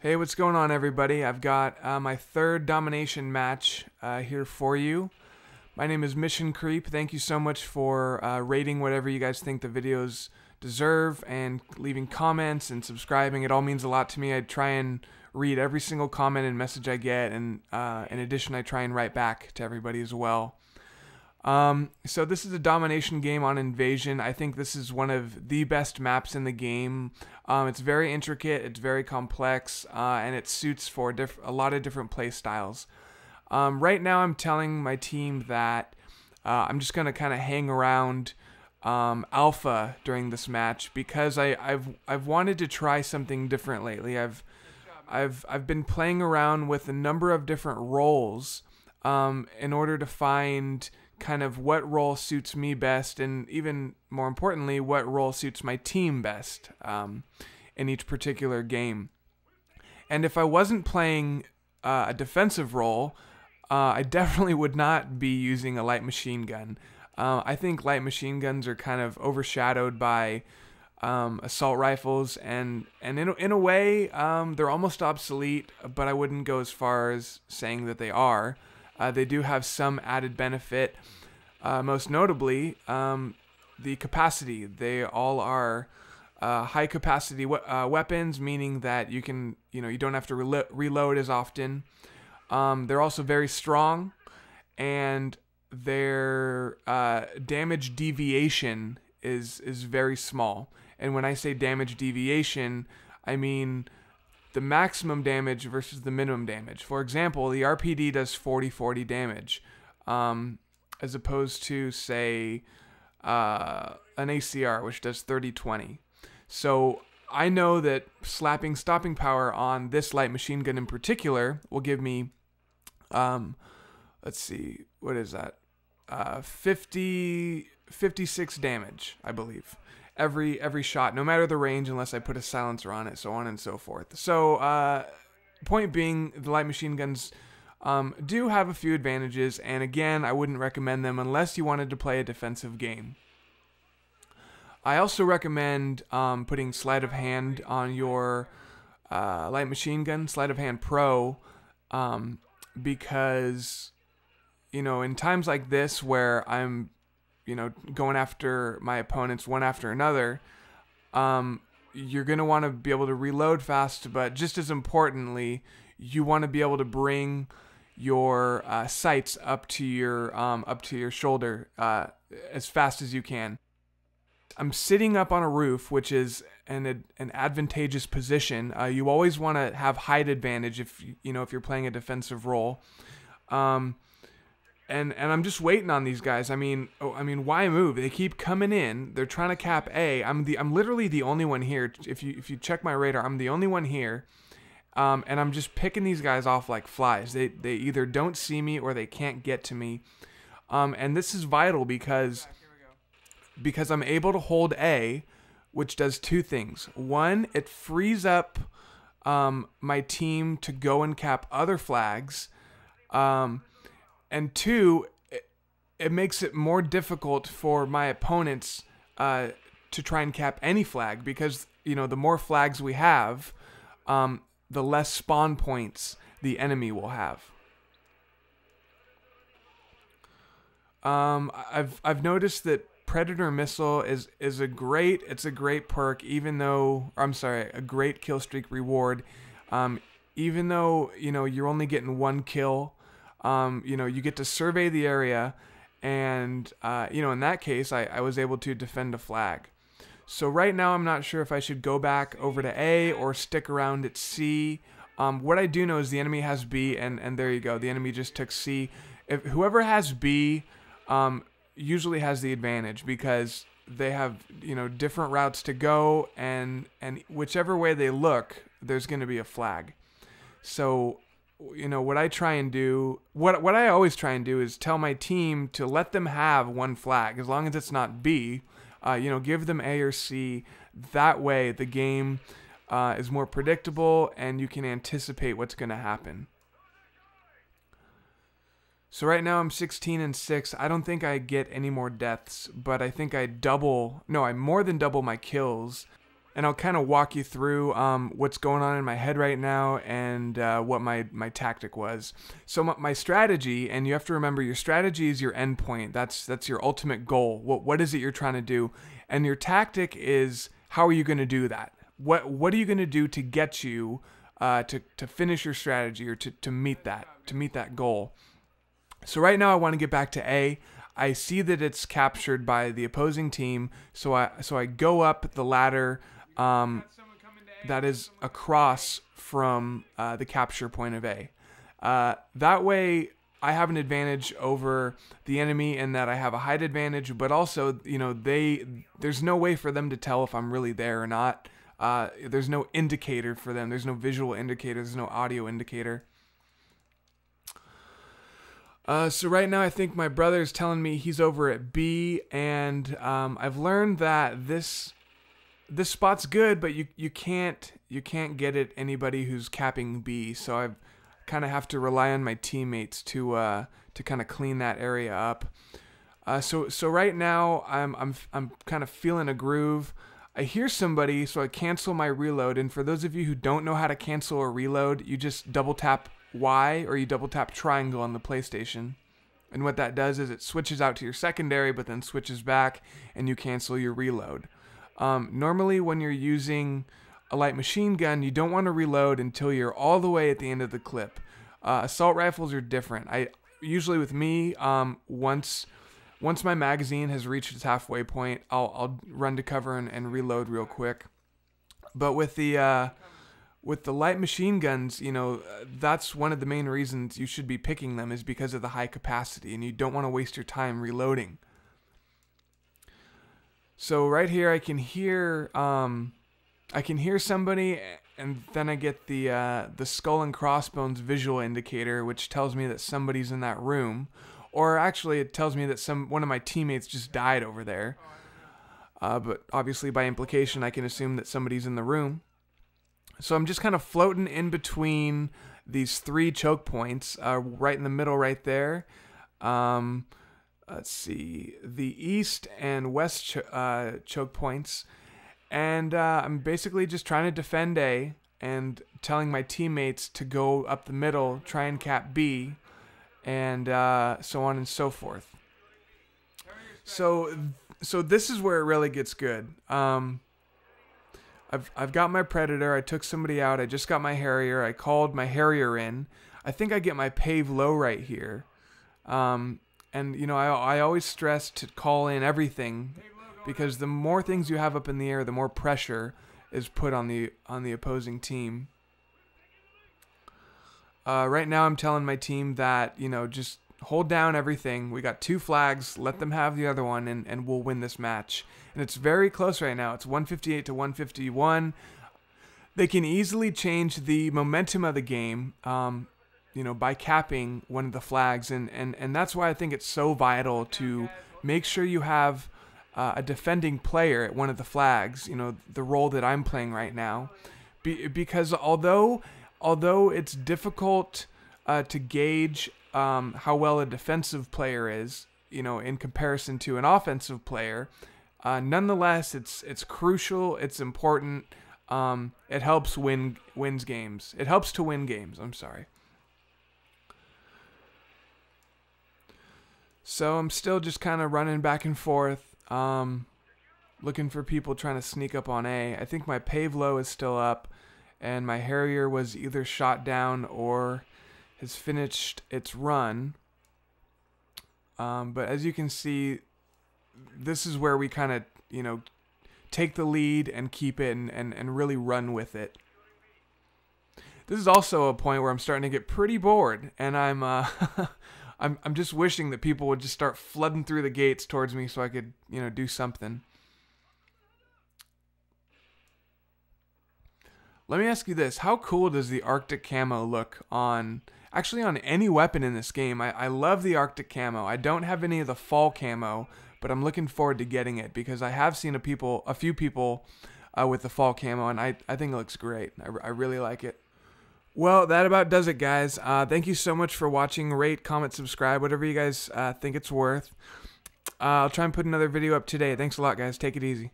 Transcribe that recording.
Hey, what's going on, everybody? I've got my third Domination match here for you. My name is Mission Creep. Thank you so much for rating whatever you guys think the videos deserve and leaving comments and subscribing. It all means a lot to me. I try and read every single comment and message I get, and in addition, I try and write back to everybody as well. So this is a domination game on Invasion. I think this is one of the best maps in the game. It's very intricate, it's very complex, and it suits for a lot of different play styles. Right now I'm telling my team that I'm just going to kind of hang around Alpha during this match because I've wanted to try something different lately. I've been playing around with a number of different roles in order to find kind of what role suits me best, and even more importantly, what role suits my team best in each particular game. And if I wasn't playing a defensive role, I definitely would not be using a light machine gun. I think light machine guns are kind of overshadowed by assault rifles, and in a way, they're almost obsolete, but I wouldn't go as far as saying that they are. They do have some added benefit, most notably the capacity. They all are high capacity weapons, meaning that you don't have to reload as often. They're also very strong, and their damage deviation is very small. And when I say damage deviation, I mean the maximum damage versus the minimum damage. For example, the RPD does 40-40 damage, as opposed to, say, an ACR, which does 30-20. So I know that slapping stopping power on this light machine gun in particular will give me, let's see, what is that? 56 damage, I believe. Every shot, no matter the range, unless I put a silencer on it, so on and so forth. So, point being, the light machine guns do have a few advantages, and again, I wouldn't recommend them unless you wanted to play a defensive game. I also recommend putting sleight of hand on your light machine gun, sleight of hand pro, because, in times like this where I'm going after my opponents one after another, you're going to want to be able to reload fast, but just as importantly, you want to be able to bring your sights up to your shoulder as fast as you can. I'm sitting up on a roof, which is an advantageous position. You always want to have height advantage if you're playing a defensive role. And I'm just waiting on these guys. I mean, why move? They keep coming in. They're trying to cap A. I'm literally the only one here. If you check my radar, I'm the only one here. And I'm just picking these guys off like flies. They either don't see me or they can't get to me. And this is vital because I'm able to hold A, which does two things. One, it frees up my team to go and cap other flags. And two, it makes it more difficult for my opponents to try and cap any flag, because the more flags we have, the less spawn points the enemy will have. I've noticed that Predator Missile is a great perk, even though, or I'm sorry, a great kill streak reward. Even though you're only getting one kill. You get to survey the area, and in that case, I was able to defend a flag. So right now, I'm not sure if I should go back over to A or stick around at C. What I do know is the enemy has B, and there you go. The enemy just took C. If whoever has B, usually has the advantage because they have different routes to go, and whichever way they look, there's going to be a flag. So what I try and do, what I always try and do is tell my team to let them have one flag, as long as it's not B. Give them A or C. That way, the game is more predictable, and you can anticipate what's going to happen. So right now I'm 16-6. I don't think I get any more deaths, but I think I more than double my kills. and I'll kind of walk you through what's going on in my head right now and what my tactic was. So my strategy, and you have to remember your strategy is your endpoint. That's your ultimate goal. What is it you're trying to do? And your tactic is how are you going to do that? What are you going to do to get you to finish your strategy or to meet that goal? So right now I want to get back to A. I see that it's captured by the opposing team, so I go up the ladder that is across from the capture point of A. That way I have an advantage over the enemy in that I have a height advantage, but also, you know, there's no way for them to tell if I'm really there or not. There's no indicator for them. There's no visual indicator. There's no audio indicator. So right now I think my brother is telling me he's over at B, and I've learned that this spot's good, but you can't get at anybody who's capping B. So I kind of have to rely on my teammates to kind of clean that area up. So right now I'm kind of feeling a groove. I hear somebody, so I cancel my reload. And for those of you who don't know how to cancel a reload, you just double tap Y or you double tap triangle on the PlayStation. And what that does is it switches out to your secondary, but then switches back and you cancel your reload. Normally when you're using a light machine gun, you don't want to reload until you're all the way at the end of the clip. Assault rifles are different. Usually with me, once my magazine has reached its halfway point, I'll run to cover and reload real quick. But with the light machine guns, you know, that's one of the main reasons you should be picking them is because of the high capacity, and you don't want to waste your time reloading. So right here, I can hear somebody, and then I get the skull and crossbones visual indicator, which tells me that somebody's in that room, or actually it tells me that one of my teammates just died over there. But obviously by implication, I can assume that somebody's in the room. So I'm just kind of floating in between these three choke points, right in the middle right there. Let's see, the east and west choke points. And I'm basically just trying to defend A and telling my teammates to go up the middle, try and cap B, and so on and so forth. So this is where it really gets good. I've got my Predator. I took somebody out. I just got my Harrier. I called my Harrier in. I think I get my Pave Low right here. And you know, I always stress to call in everything, because the more things you have up in the air, the more pressure is put on the opposing team. Right now I'm telling my team that, you know, just hold down everything. We got 2 flags. Let them have the other one, and we'll win this match. And it's very close right now. It's 158 to 151. They can easily change the momentum of the game, you know, by capping one of the flags. And that's why I think it's so vital to make sure you have a defending player at one of the flags, you know, the role that I'm playing right now. Because although it's difficult to gauge how well a defensive player is, you know, in comparison to an offensive player, nonetheless, it's crucial. It's important. It helps wins games. It helps to win games. I'm sorry. So I'm still just kind of running back and forth, looking for people trying to sneak up on A. I think my Pave Low is still up, and my Harrier was either shot down or has finished its run. But as you can see, this is where we kind of, you know, take the lead and keep it and really run with it. This is also a point where I'm starting to get pretty bored, and I'm I'm just wishing that people would just start flooding through the gates towards me so I could, you know, do something. Let me ask you this. How cool does the Arctic camo look on any weapon in this game? I love the Arctic camo. I don't have any of the fall camo, but I'm looking forward to getting it because I have seen a few people with the fall camo, and I think it looks great. I really like it. Well, that about does it, guys. Thank you so much for watching. Rate, comment, subscribe, whatever you guys think it's worth. I'll try and put another video up today. Thanks a lot, guys. Take it easy.